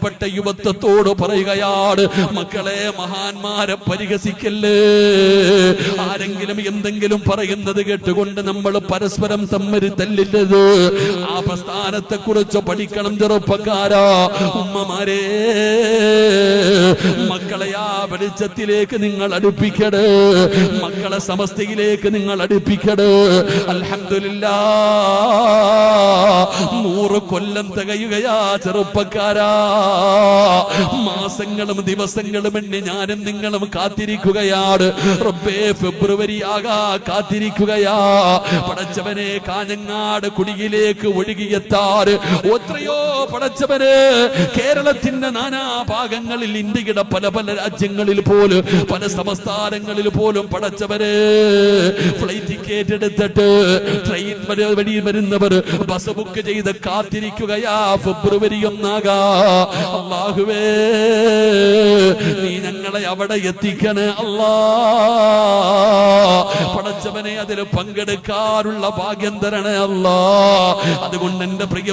പ്രിയപ്പെട്ട യുവത്വത്തോട് പറയുകയാണ്, മക്കളെ, മഹാന്മാരെ പരിഹസിക്കല്ലേ. ആരെങ്കിലും എന്തെങ്കിലും പറയുന്നത് കേട്ടുകൊണ്ട് നമ്മൾ പരസ്പരം തമ്മിൽ തല്ലില്ലത്. ആ പ്രസ്ഥാനത്തെ കുറിച്ച് പഠിക്കണം ചെറുപ്പക്കാരാ. ഉമ്മമാരെ, മക്കളെ ആ വെളിച്ചത്തിലേക്ക് നിങ്ങൾ അടുപ്പിക്കട്. മക്കളെ സമസ്തയിലേക്ക് നിങ്ങൾ അടുപ്പിക്കട്. അൽഹംദുലില്ലാഹ്, 100 കൊല്ലം തികയുകയാ ചെറുപ്പക്കാരാ. മാസങ്ങളും ദിവസങ്ങളും എണ്ണി ഞാനും നിങ്ങളും കാത്തിരിക്കുകയാണ്. റബ്ബേ, ഫെബ്രുവരി ആകാ കാത്തിരിക്കുകയാ. പടച്ചവനെ, കാഞ്ഞങ്ങാട് കുടിയിലേക്ക് ഒഴുകിയെത്താറ് എത്രയോ പടച്ചവന് കേരളത്തിന്റെ നാനാഭാഗങ്ങളിൽ, ഇന്ത്യയുടെ പല പല രാജ്യങ്ങളിൽ പോലും, പല സംസ്ഥാനങ്ങളിൽ പോലും പടച്ചവര് ഫ്ലൈറ്റ് ടിക്കറ്റ് എടുത്തിട്ട് ട്രെയിൻ വഴി വരുന്നവർ ബസ് ബുക്ക് ചെയ്ത് കാത്തിരിക്കുകയാ ഫെബ്രുവരി 1 അല്ലാഹുവേ, നീ ഞങ്ങളെ അവിടെ എത്തിക്കണേ അല്ലാ. പടച്ചവനെ, അതിൽ പങ്കെടുക്കാനുള്ള ഭാഗ്യം തരണേ അല്ലാ. അതുകൊണ്ട് എന്റെ പ്രിയ